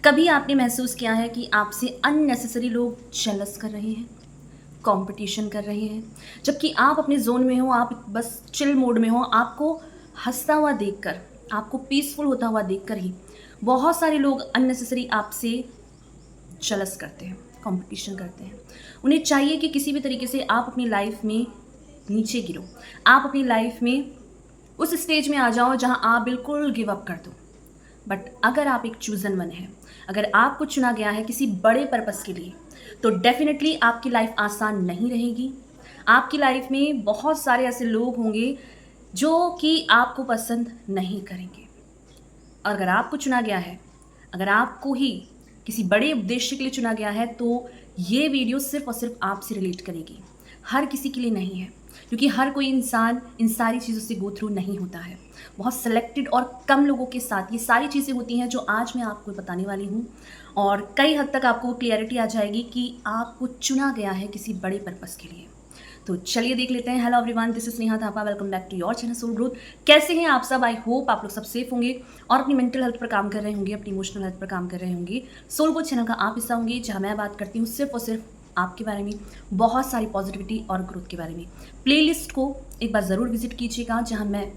कभी आपने महसूस किया है कि आपसे अननेसेसरी लोग जेलस कर रहे हैं, कंपटीशन कर रहे हैं, जबकि आप अपने ज़ोन में हो, आप बस चिल मोड में हो, आपको हँसता हुआ देखकर, आपको पीसफुल होता हुआ देखकर ही बहुत सारे लोग अननेसेसरी आपसे जेलस करते हैं, कंपटीशन करते हैं। उन्हें चाहिए कि किसी भी तरीके से आप अपनी लाइफ में नीचे गिरो, आप अपनी लाइफ में उस स्टेज में आ जाओ जहां आप बिल्कुल गिव अप कर दो। बट अगर आप एक चूजन वन है, अगर आपको चुना गया है किसी बड़े पर्पस के लिए, तो डेफिनेटली आपकी लाइफ आसान नहीं रहेगी। आपकी लाइफ में बहुत सारे ऐसे लोग होंगे जो कि आपको पसंद नहीं करेंगे। और अगर आपको चुना गया है, अगर आपको ही किसी बड़े उद्देश्य के लिए चुना गया है, तो ये वीडियो सिर्फ और सिर्फ आपसे रिलेट करेगी, हर किसी के लिए नहीं है, क्योंकि हर कोई इंसान इन सारी चीज़ों से गो थ्रू नहीं होता है। बहुत सेलेक्टेड और कम लोगों के साथ ये सारी चीज़ें होती हैं जो आज मैं आपको बताने वाली हूँ, और कई हद तक आपको क्लियरिटी आ जाएगी कि आपको चुना गया है किसी बड़े पर्पस के लिए। तो चलिए देख लेते हैं। Hello everyone, this is Sneha Thapa, welcome back to your channel soul growth. कैसे हैं आप सब? आई होप आप लोग सब सेफ होंगे और अपनी मेंटल हेल्थ पर काम कर रहे होंगे, अपनी इमोशनल हेल्थ पर काम कर रहे होंगे। सोल ग्रोथ चैनल का आप हिस्सा होंगे, जहां मैं बात करती हूँ सिर्फ और सिर्फ आपके बारे में, बहुत सारी पॉजिटिविटी और ग्रोथ के बारे में। प्लेलिस्ट को एक बार ज़रूर विजिट कीजिएगा, जहाँ मैं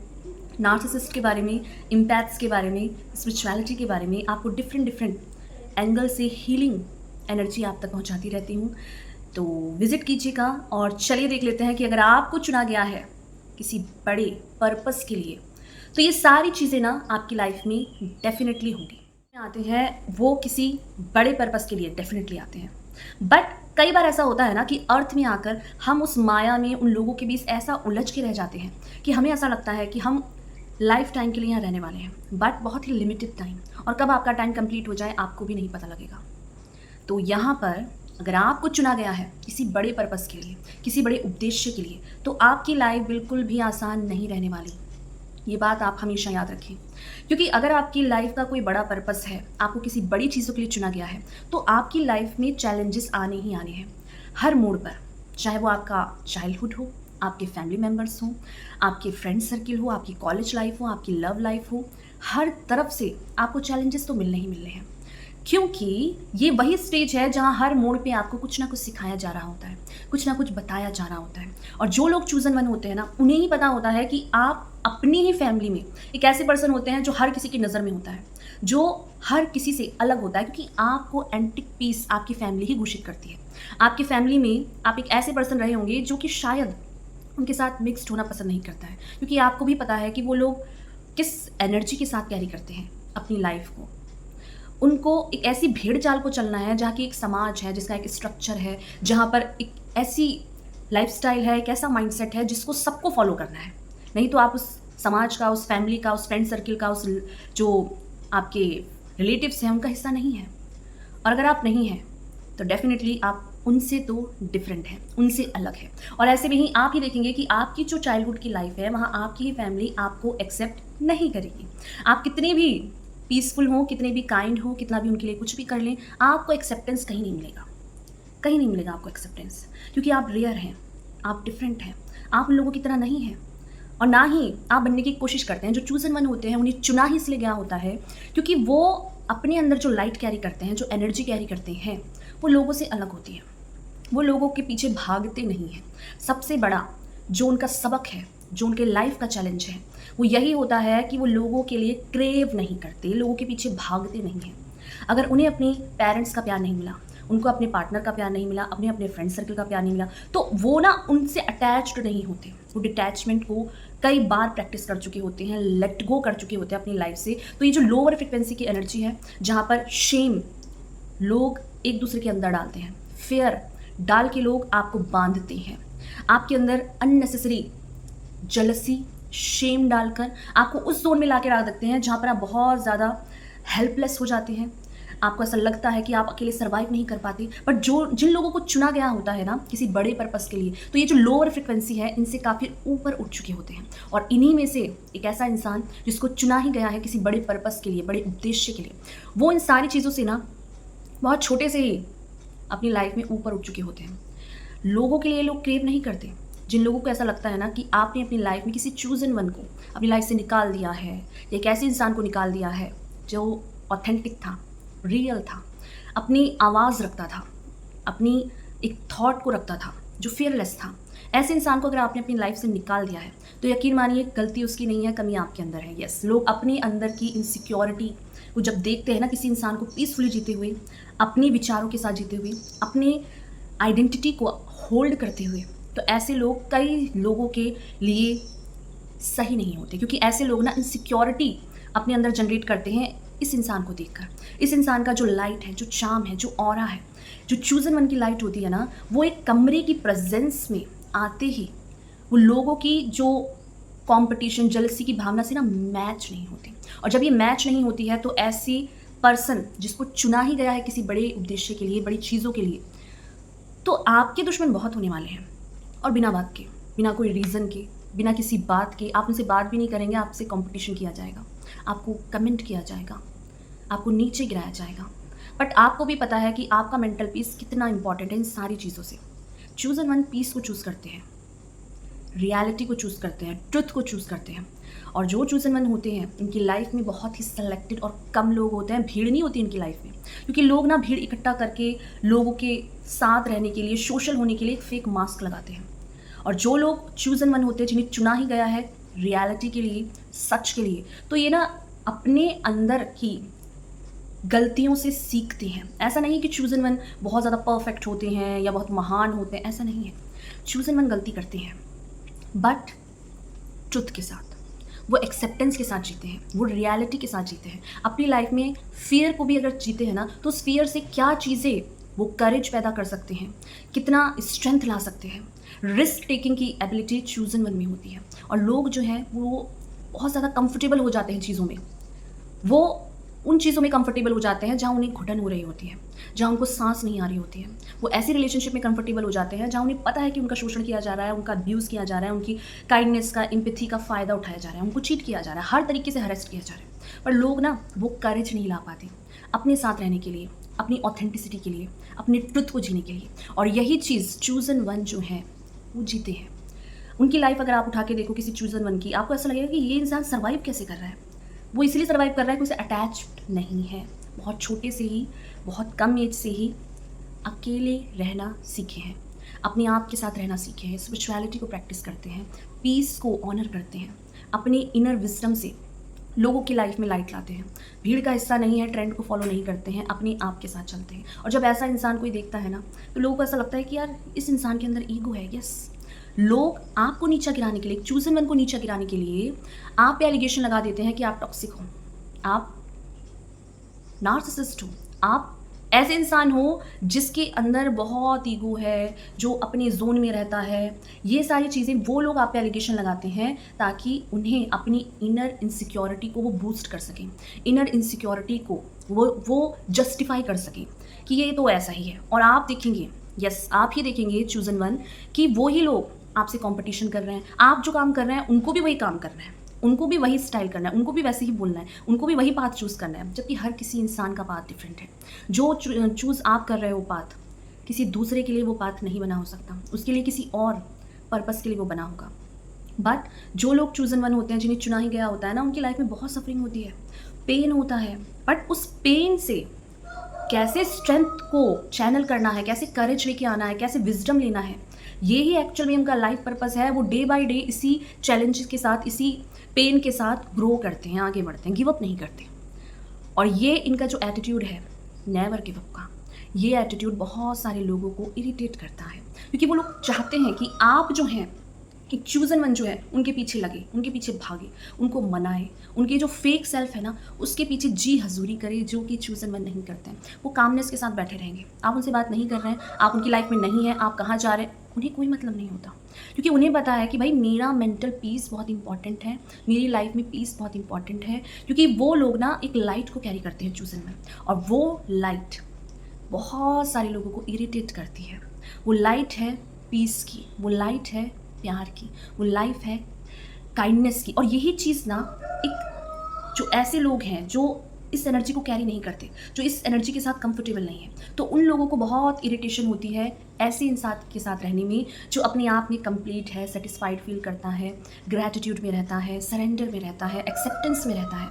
नार्सिसिस्ट के बारे में, इम्पैथ्स के बारे में, स्पिरिचुअलिटी के बारे में आपको डिफरेंट डिफरेंट एंगल से हीलिंग एनर्जी आप तक पहुंचाती रहती हूँ। तो विज़िट कीजिएगा और चलिए देख लेते हैं कि अगर आपको चुना गया है किसी बड़े पर्पस के लिए, तो ये सारी चीज़ें ना आपकी लाइफ में डेफिनेटली होंगी। आते हैं वो किसी बड़े पर्पस के लिए डेफिनेटली आते हैं, बट कई बार ऐसा होता है ना कि अर्थ में आकर हम उस माया में उन लोगों के बीच ऐसा उलझ के रह जाते हैं कि हमें ऐसा लगता है कि हम लाइफ टाइम के लिए यहाँ रहने वाले हैं, बट बहुत ही लिमिटेड टाइम, और कब आपका टाइम कंप्लीट हो जाए आपको भी नहीं पता लगेगा। तो यहाँ पर अगर आपको चुना गया है किसी बड़े पर्पस के लिए, किसी बड़े उद्देश्य के लिए, तो आपकी लाइफ बिल्कुल भी आसान नहीं रहने वाली। ये बात आप हमेशा याद रखें, क्योंकि अगर आपकी लाइफ का कोई बड़ा पर्पस है, आपको किसी बड़ी चीज़ों के लिए चुना गया है, तो आपकी लाइफ में चैलेंजेस आने ही आने हैं हर मोड़ पर। चाहे वो आपका चाइल्डहुड हो, आपके फैमिली मेम्बर्स हों, आपके फ्रेंड सर्किल हो, आपकी कॉलेज लाइफ हो, आपकी लव लाइफ हो, हर तरफ से आपको चैलेंजेस तो मिलने ही मिलने हैं, क्योंकि ये वही स्टेज है जहाँ हर मोड़ पे आपको कुछ ना कुछ सिखाया जा रहा होता है, कुछ ना कुछ बताया जा रहा होता है। और जो लोग चूजन वन होते हैं ना, उन्हें ही पता होता है कि आप अपनी ही फैमिली में एक ऐसे पर्सन होते हैं जो हर किसी की नज़र में होता है, जो हर किसी से अलग होता है, क्योंकि आपको एंटिक पीस आपकी फैमिली ही घोषित करती है। आपकी फैमिली में आप एक ऐसे पर्सन रहे होंगे जो कि शायद उनके साथ मिक्सड होना पसंद नहीं करता है, क्योंकि आपको भी पता है कि वो लोग किस एनर्जी के साथ कैरी करते हैं अपनी लाइफ को। उनको एक ऐसी भेड़ चाल को चलना है जहाँ की एक समाज है, जिसका एक स्ट्रक्चर है, जहाँ पर एक ऐसी लाइफस्टाइल है, एक ऐसा माइंडसेट है जिसको सबको फॉलो करना है। नहीं तो आप उस समाज का, उस फैमिली का, उस फ्रेंड सर्किल का, उस जो आपके रिलेटिव्स हैं उनका हिस्सा नहीं है। और अगर आप नहीं हैं तो डेफिनेटली आप उनसे तो डिफरेंट है, उनसे अलग है। और ऐसे में ही आप ही देखेंगे कि आपकी जो चाइल्डहुड की लाइफ है, वहाँ आपकी ही फैमिली आपको एक्सेप्ट नहीं करेगी। आप कितने भी पीसफुल हो, कितने भी काइंड हो, कितना भी उनके लिए कुछ भी कर लें, आपको एक्सेप्टेंस कहीं नहीं मिलेगा, कहीं नहीं मिलेगा आपको एक्सेप्टेंस, क्योंकि आप रेयर हैं, आप डिफरेंट हैं, आप उन लोगों की तरह नहीं हैं। और ना ही आप बनने की कोशिश करते हैं। जो चूजन वन होते हैं उन्हें चुना ही इसलिए गया होता है क्योंकि वो अपने अंदर जो लाइट कैरी करते हैं, जो एनर्जी कैरी करते हैं, वो लोगों से अलग होती है। वो लोगों के पीछे भागते नहीं हैं। सबसे बड़ा जो उनका सबक है, जो उनके लाइफ का चैलेंज है, वो यही होता है कि वो लोगों के लिए क्रेव नहीं करते, लोगों के पीछे भागते नहीं हैं। अगर उन्हें अपने पेरेंट्स का प्यार नहीं मिला, उनको अपने पार्टनर का प्यार नहीं मिला, अपने फ्रेंड सर्कल का प्यार नहीं मिला, तो वो ना उनसे अटैच्ड नहीं होते। वो डिटैचमेंट को कई बार प्रैक्टिस कर चुके होते हैं, लेट गो कर चुके होते हैं अपनी लाइफ से। तो ये जो लोअर फ्रिक्वेंसी की एनर्जी है, जहाँ पर शेम लोग एक दूसरे के अंदर डालते हैं, फेयर डाल के लोग आपको बांधते हैं, आपके अंदर अननेसेसरी जलसी, शेम डालकर आपको उस जोन में ला के रख देते हैं जहाँ पर आप बहुत ज़्यादा हेल्पलेस हो जाते हैं। आपको ऐसा लगता है कि आप अकेले सर्वाइव नहीं कर पाते। बट जो जिन लोगों को चुना गया होता है ना किसी बड़े पर्पस के लिए, तो ये जो लोअर फ्रिक्वेंसी है, इनसे काफ़ी ऊपर उठ चुके होते हैं। और इन्हीं में से एक ऐसा इंसान जिसको चुना ही गया है किसी बड़े पर्पस के लिए, बड़े उद्देश्य के लिए, वो इन सारी चीज़ों से ना बहुत छोटे से ही अपनी लाइफ में ऊपर उठ चुके होते हैं। लोगों के लिए लोग क्रेव नहीं करते। जिन लोगों को ऐसा लगता है ना कि आपने अपनी लाइफ में किसी चूजन वन को अपनी लाइफ से निकाल दिया है, या एक ऐसे इंसान को निकाल दिया है जो ऑथेंटिक था, रियल था, अपनी आवाज़ रखता था, अपनी एक थॉट को रखता था, जो फियरलेस था। ऐसे इंसान को अगर आपने अपनी लाइफ से निकाल दिया है तो यकीन मानिए गलती उसकी नहीं है, कमी आपके अंदर है। यस, लोग अपने अंदर की इनसिक्योरिटी को जब देखते हैं ना किसी इंसान को पीसफुली जीते हुए, अपने विचारों के साथ जीते हुए, अपने आइडेंटिटी को होल्ड करते हुए, तो ऐसे लोग कई लोगों के लिए सही नहीं होते, क्योंकि ऐसे लोग ना इनसिक्योरिटी अपने अंदर जनरेट करते हैं इस इंसान को देखकर। इस इंसान का जो लाइट है, जो चार्म है, जो ऑरा है, जो चूजन वन की लाइट होती है ना, वो एक कमरे की प्रेजेंस में आते ही वो लोगों की जो कंपटीशन, जेलसी की भावना से ना मैच नहीं होती। और जब ये मैच नहीं होती है तो ऐसी पर्सन जिसको चुना ही गया है किसी बड़े उद्देश्य के लिए, बड़ी चीज़ों के लिए, तो आपके दुश्मन बहुत होने वाले हैं। और बिना बात के, बिना कोई रीज़न के, बिना किसी बात के, आप उनसे बात भी नहीं करेंगे, आपसे कंपटीशन किया जाएगा, आपको कमेंट किया जाएगा, आपको नीचे गिराया जाएगा। बट आपको भी पता है कि आपका मेंटल पीस कितना इंपॉर्टेंट है इन सारी चीज़ों से। चूज़ एंड वन पीस को चूज़ करते हैं, रियलिटी को चूज़ करते हैं, ट्रुथ को चूज़ करते हैं। और जो चूज़ एंड वन होते हैं इनकी लाइफ में बहुत ही सेलेक्टेड और कम लोग होते हैं, भीड़ नहीं होती इनकी लाइफ में। क्योंकि लोग ना भीड़ इकट्ठा करके लोगों के साथ रहने के लिए, सोशल होने के लिए एक फेक मास्क लगाते हैं। और जो लोग चूज़ एंड वन होते हैं, जिन्हें चुना ही गया है रियलिटी के लिए, सच के लिए, तो ये ना अपने अंदर की गलतियों से सीखते हैं। ऐसा नहीं कि चूज़ एंड वन बहुत ज़्यादा परफेक्ट होते हैं या बहुत महान होते हैं, ऐसा नहीं है। चूज़ एंड वन गलती करते हैं बट ट्रुथ के साथ, वो एक्सेप्टेंस के साथ जीते हैं, वो रियलिटी के साथ जीते हैं। अपनी लाइफ में फियर को भी अगर जीते हैं ना, तो उस फियर से क्या चीज़ें वो करेज पैदा कर सकते हैं, कितना स्ट्रेंथ ला सकते हैं। रिस्क टेकिंग की एबिलिटी चूज़ एंड वन में होती है। और लोग जो हैं वो बहुत ज़्यादा कंफर्टेबल हो जाते हैं चीज़ों में, वो उन चीज़ों में कंफर्टेबल हो जाते हैं जहाँ उन्हें घुटन हो रही होती है, जहाँ उनको सांस नहीं आ रही होती है। वो ऐसी रिलेशनशिप में कंफर्टेबल हो जाते हैं जहाँ उन्हें पता है कि उनका शोषण किया जा रहा है, उनका अब्यूज़ किया जा रहा है, उनकी काइंडनेस का, एम्पैथी का फ़ायदा उठाया जा रहा है, उनको चीट किया जा रहा है, हर तरीके से हरेस्ट किया जा रहा है। पर लोग ना वो करेज नहीं ला पाते अपने साथ रहने के लिए, अपनी ऑथेंटिसिटी के लिए, अपने ट्रुथ को जीने के लिए। और यही चीज़ चूज़ एंड वन जो है वो जीते हैं। उनकी लाइफ अगर आप उठा के देखो किसी चूज़ एंड वन की, आपको ऐसा लगेगा कि ये इंसान सर्वाइव कैसे कर रहा है। वो इसलिए सर्वाइव कर रहा है कि उसे अटैच्ड नहीं है। बहुत छोटे से ही, बहुत कम एज से ही अकेले रहना सीखे हैं, अपने आप के साथ रहना सीखे हैं, स्पिरिचुअलिटी को प्रैक्टिस करते हैं, पीस को ऑनर करते हैं, अपने इनर विजडम से लोगों की लाइफ में लाइट लाते हैं, भीड़ का हिस्सा नहीं है, ट्रेंड को फॉलो नहीं करते हैं, अपने आप के साथ चलते हैं। और जब ऐसा इंसान कोई देखता है ना, तो लोगों को ऐसा लगता है कि यार इस इंसान के अंदर ईगो है। यस, लोग आपको नीचा गिराने के लिए, चूज़ एंड वन को नीचा गिराने के लिए आप पे एलिगेशन लगा देते हैं कि आप टॉक्सिक हो, आप नार्सिसिस्ट हो, आप ऐसे इंसान हो जिसके अंदर बहुत ईगो है, जो अपने जोन में रहता है। ये सारी चीज़ें वो लोग आप पे एलिगेशन लगाते हैं ताकि उन्हें अपनी इनर इनसिक्योरिटी को वो बूस्ट कर सकें, इनर इनसिक्योरिटी को वो जस्टिफाई कर सकें कि ये तो ऐसा ही है। और आप देखेंगे, यस आप ही देखेंगे चूज़ एंड वन, कि वो ही लोग आपसे कंपटीशन कर रहे हैं। आप जो काम कर रहे हैं उनको भी वही काम करना है, उनको भी वही स्टाइल करना है, उनको भी वैसे ही बोलना है, उनको भी वही पाथ चूज़ करना है। जबकि हर किसी इंसान का पाथ डिफरेंट है। जो चूज़ आप कर रहे हो पाथ, किसी दूसरे के लिए वो पाथ नहीं बना हो सकता, उसके लिए किसी और पर्पस के लिए वो बना होगा। बट जो लोग चूज़ एंड वन होते हैं, जिन्हें चुना ही गया होता है ना, उनकी लाइफ में बहुत सफरिंग होती है, पेन होता है। बट उस पेन से कैसे स्ट्रेंथ को चैनल करना है, कैसे करेज लेके आना है, कैसे विजडम लेना है, ये ही एक्चुअल में उनका लाइफ पर्पस है। वो डे बाय डे इसी चैलेंजेस के साथ, इसी पेन के साथ ग्रो करते हैं, आगे बढ़ते हैं, गिव अप नहीं करते। और ये इनका जो एटीट्यूड है नेवर गिव अप का, ये एटीट्यूड बहुत सारे लोगों को इरिटेट करता है। क्योंकि वो लोग चाहते हैं कि आप जो हैं, एक चूज़ एंड वन जो है, उनके पीछे लगे, उनके पीछे भागे, उनको मनाए, उनके जो फेक सेल्फ है ना उसके पीछे जी हजूरी करे, जो कि चूज़ एंड वन नहीं करते हैं। वो कामनेस के साथ बैठे रहेंगे, आप उनसे बात नहीं कर रहे हैं, आप उनकी लाइफ में नहीं हैं, आप कहाँ जा रहे हैं, उन्हें कोई मतलब नहीं होता। क्योंकि उन्हें पता है कि भाई मेरा मेंटल पीस बहुत इंपॉर्टेंट है, मेरी लाइफ में पीस बहुत इंपॉर्टेंट है। क्योंकि वो लोग ना एक लाइट को कैरी करते हैं चूज़ एंड वन, और वो लाइट बहुत सारे लोगों को इरिटेट करती है। वो लाइट है पीस की, वो लाइट है प्यार की, वो लाइफ है काइंडनेस की। और यही चीज़ ना एक जो ऐसे लोग हैं जो इस एनर्जी को कैरी नहीं करते, जो इस एनर्जी के साथ कंफर्टेबल नहीं है, तो उन लोगों को बहुत इरिटेशन होती है ऐसे इंसान के साथ रहने में जो अपने आप में कंप्लीट है, सेटिस्फाइड फील करता है, ग्रैटिट्यूड में रहता है, सरेंडर में रहता है, एक्सेप्टेंस में रहता है।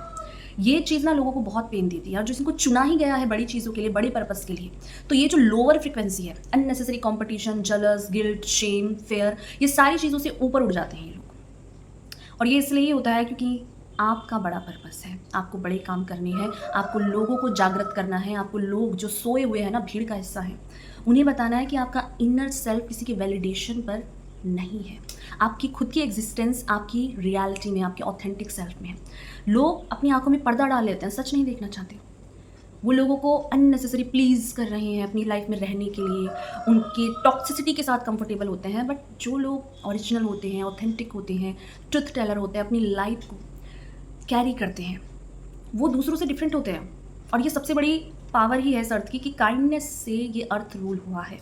ये चीज़ ना लोगों को बहुत पेन देती है, और जिनको चुना ही गया है बड़ी चीज़ों के लिए, बड़े पर्पस के लिए, तो ये जो लोअर फ्रिक्वेंसी है, unnecessary competition, jealous, guilt, shame, fear, ये सारी चीज़ों से ऊपर उठ जाते हैं ये लोग। और ये इसलिए होता है क्योंकि आपका बड़ा पर्पस है, आपको बड़े काम करने हैं, आपको लोगों को जागृत करना है, आपको लोग जो सोए हुए हैं ना, भीड़ का हिस्सा है, उन्हें बताना है कि आपका इनर सेल्फ किसी के वैलिडेशन पर नहीं है, आपकी खुद की एग्जिस्टेंस आपकी रियलिटी में, आपके ऑथेंटिक सेल्फ में है। लोग अपनी आंखों में पर्दा डाल लेते हैं, सच नहीं देखना चाहते। वो लोगों को अननेसेसरी प्लीज़ कर रहे हैं अपनी लाइफ में रहने के लिए, उनके टॉक्सिसिटी के साथ कंफर्टेबल होते हैं। बट जो लोग ओरिजिनल होते हैं, ऑथेंटिक होते हैं, ट्रुथ टेलर होते हैं, अपनी लाइफ को कैरी करते हैं, वो दूसरों से डिफरेंट होते हैं। और ये सबसे बड़ी पावर ही है इस अर्थ की कि काइंडनेस से ये अर्थ रूल हुआ है।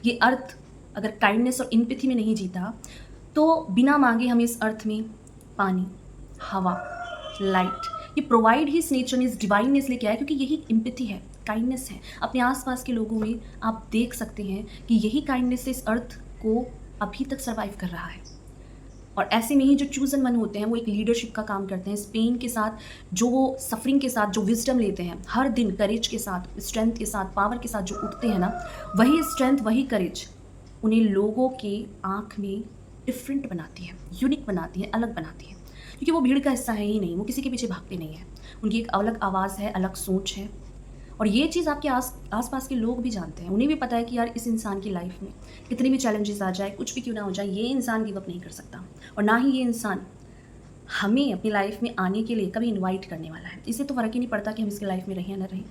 ये अर्थ अगर काइंडनेस और इम्पैथी में नहीं जीता तो बिना मांगे हमें इस अर्थ में पानी, हवा, लाइट, ये प्रोवाइड ही इस नेचर ने, इस डिवाइन ने इसलिए किया है क्योंकि यही इम्पैथी है, काइंडनेस है। अपने आसपास के लोगों में आप देख सकते हैं कि यही काइंडनेस से इस अर्थ को अभी तक सर्वाइव कर रहा है। और ऐसे में ही जो चूजन वन होते हैं वो एक लीडरशिप का काम करते हैं। इस पेन के साथ, जो वो सफरिंग के साथ जो विजडम लेते हैं, हर दिन करेज के साथ, स्ट्रेंथ के साथ, पावर के साथ जो उठते हैं ना, वही स्ट्रेंथ, वही करेज उन्हें लोगों के आँख में डिफरेंट बनाती है, यूनिक बनाती है, अलग बनाती है। क्योंकि वो भीड़ का हिस्सा है ही नहीं, वो किसी के पीछे भागते नहीं हैं, उनकी एक अलग आवाज़ है, अलग सोच है। और ये चीज़ आपके आसपास के लोग भी जानते हैं, उन्हें भी पता है कि यार इस इंसान की लाइफ में कितनी भी चैलेंजेस आ जाए, कुछ भी क्यों ना हो जाए, ये इंसान गिव अप नहीं कर सकता, और ना ही ये इंसान हमें अपनी लाइफ में आने के लिए कभी इन्वाइट करने वाला है। इससे तो फ़र्क ही नहीं पड़ता कि हम इसकी लाइफ में रहें या ना रहें।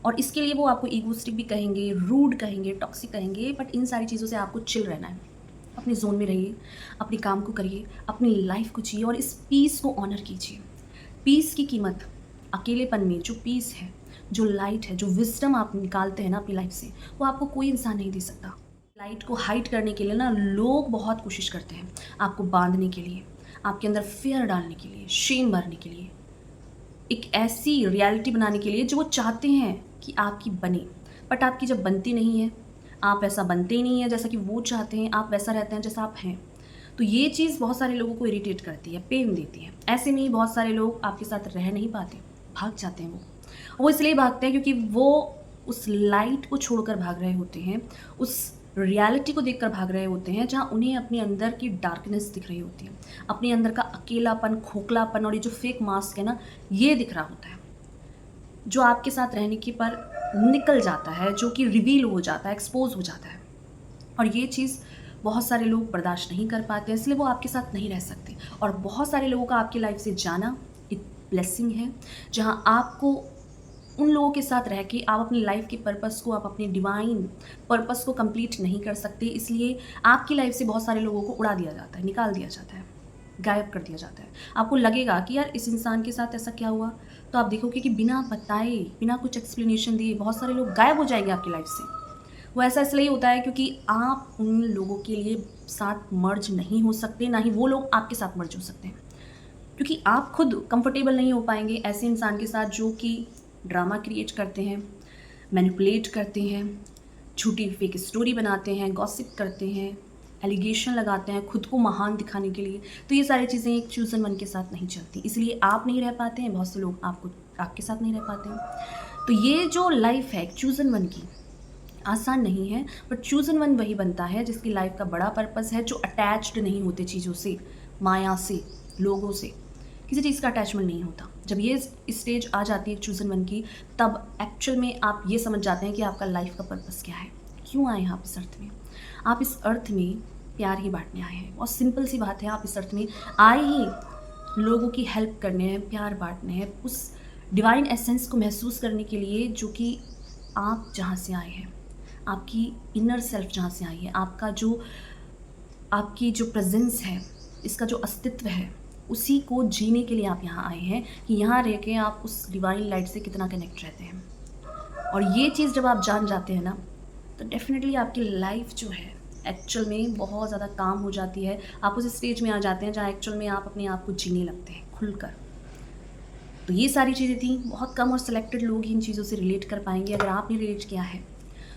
और इसके लिए वो आपको ईगोस्टिक भी कहेंगे, रूड कहेंगे, टॉक्सिक कहेंगे, बट इन सारी चीज़ों से आपको चिल रहना है। अपने जोन में रहिए, अपने काम को करिए, अपनी लाइफ को जिए और इस पीस को ऑनर कीजिए। पीस की कीमत अकेलेपन में, जो पीस है, जो लाइट है, जो विजडम आप निकालते हैं ना अपनी लाइफ से, वो आपको कोई इंसान नहीं दे सकता। लाइट को हाइड करने के लिए ना लोग बहुत कोशिश करते हैं, आपको बांधने के लिए, आपके अंदर फियर डालने के लिए, शेम भरने के लिए, एक ऐसी रियलिटी बनाने के लिए जो वो चाहते हैं कि आपकी बने, बट आपकी जब बनती नहीं है, आप ऐसा बनते ही नहीं है जैसा कि वो चाहते हैं, आप वैसा रहते हैं जैसा आप हैं, तो ये चीज़ बहुत सारे लोगों को इरिटेट करती है, पेन देती है। ऐसे में ही बहुत सारे लोग आपके साथ रह नहीं पाते, भाग जाते हैं। वो इसलिए भागते हैं क्योंकि वो उस लाइट को छोड़कर भाग रहे होते हैं, उस रियलिटी को देखकर भाग रहे होते हैं जहाँ उन्हें अपने अंदर की डार्कनेस दिख रही होती है, अपने अंदर का अकेलापन, खोखलापन, और ये जो फेक मास्क है ना, ये दिख रहा होता है, जो आपके साथ रहने के पर निकल जाता है, जो कि रिवील हो जाता है, एक्सपोज हो जाता है। और ये चीज़ बहुत सारे लोग बर्दाश्त नहीं कर पाते हैं, इसलिए वो आपके साथ नहीं रह सकते। और बहुत सारे लोगों का आपकी लाइफ से जाना एक ब्लेसिंग है, जहाँ आपको उन लोगों के साथ रह के आप अपनी लाइफ के पर्पस को, आप अपने डिवाइन पर्पस को कंप्लीट नहीं कर सकते, इसलिए आपकी लाइफ से बहुत सारे लोगों को उड़ा दिया जाता है, निकाल दिया जाता है, गायब कर दिया जाता है। आपको लगेगा कि यार इस इंसान के साथ ऐसा क्या हुआ, तो आप देखोगे कि बिना बताए, बिना कुछ एक्सप्लेनेशन दिए बहुत सारे लोग गायब हो जाएंगे आपकी लाइफ से। वो ऐसा इसलिए होता है क्योंकि आप उन लोगों के लिए साथ मर्ज नहीं हो सकते, ना ही वो लोग आपके साथ मर्ज हो सकते हैं, क्योंकि आप खुद कंफर्टेबल नहीं हो पाएंगे ऐसे इंसान के साथ जो कि ड्रामा क्रिएट करते हैं, मैनिपुलेट करते हैं, झूठी फेक स्टोरी बनाते हैं, गॉसिप करते हैं, एलिगेशन लगाते हैं खुद को महान दिखाने के लिए। तो ये सारी चीज़ें एक चूज़न वन के साथ नहीं चलती, इसलिए आप नहीं रह पाते हैं, बहुत से लोग आपके साथ नहीं रह पाते हैं। तो ये जो लाइफ है चूज़न वन की, आसान नहीं है, बट चूज़न वन वही बनता है जिसकी लाइफ का बड़ा पर्पस है, जो अटैच्ड नहीं होते चीज़ों से, माया से, लोगों से, किसी चीज़ का अटैचमेंट नहीं होता। जब ये स्टेज आ जाती है चूज़न वन की, तब एक्चुअल में आप ये समझ जाते हैं कि आपका लाइफ का पर्पस क्या है, क्यों आए हैं आप इस अर्थ में। आप इस अर्थ में प्यार ही बांटने आए हैं, और सिंपल सी बात है, आप इस अर्थ में आए ही लोगों की हेल्प करने हैं, प्यार बांटने हैं, उस डिवाइन एसेंस को महसूस करने के लिए जो कि आप जहाँ से आए हैं, आपकी इनर सेल्फ जहाँ से आई है, आपकी जो प्रेजेंस है, इसका जो अस्तित्व है, उसी को जीने के लिए आप यहाँ आए हैं कि यहाँ रह के आप उस डिवाइन लाइट से कितना कनेक्ट रहते हैं। और ये चीज़ जब आप जान जाते हैं ना, तो डेफिनेटली आपकी लाइफ जो है एक्चुअल में बहुत ज़्यादा काम हो जाती है। आप उस स्टेज में आ जाते हैं जहाँ एक्चुअल में आप अपने आप को जीने लगते हैं खुलकर। तो ये सारी चीज़ें थी, बहुत कम और सिलेक्टेड लोग ही इन चीज़ों से रिलेट कर पाएंगे। अगर आपने रिलेट किया है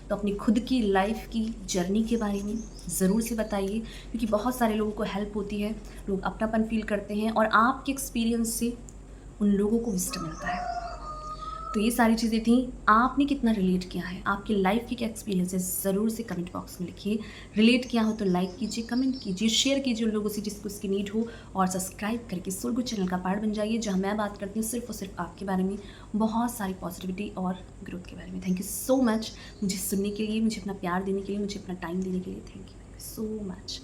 तो अपनी खुद की लाइफ की जर्नी के बारे में ज़रूर से बताइए, क्योंकि बहुत सारे लोगों को हेल्प होती है, लोग अपनापन फील करते हैं और आपके एक्सपीरियंस से उन लोगों को विज़डम मिलता है। तो ये सारी चीज़ें थी। आपने कितना रिलेट किया है, आपकी लाइफ के क्या एक्सपीरियंसेस ज़रूर से कमेंट बॉक्स में लिखिए। रिलेट किया हो तो लाइक कीजिए, कमेंट कीजिए, शेयर कीजिए उन लोगों से जिसको इसकी नीड हो, और सब्सक्राइब करके सोल गुड चैनल का पार्ट बन जाइए, जहाँ मैं बात करती हूँ सिर्फ और सिर्फ आपके बारे में, बहुत सारी पॉजिटिविटी और ग्रोथ के बारे में। थैंक यू सो मच मुझे सुनने के लिए, मुझे अपना प्यार देने के लिए, मुझे अपना टाइम देने के लिए। Thank you so much.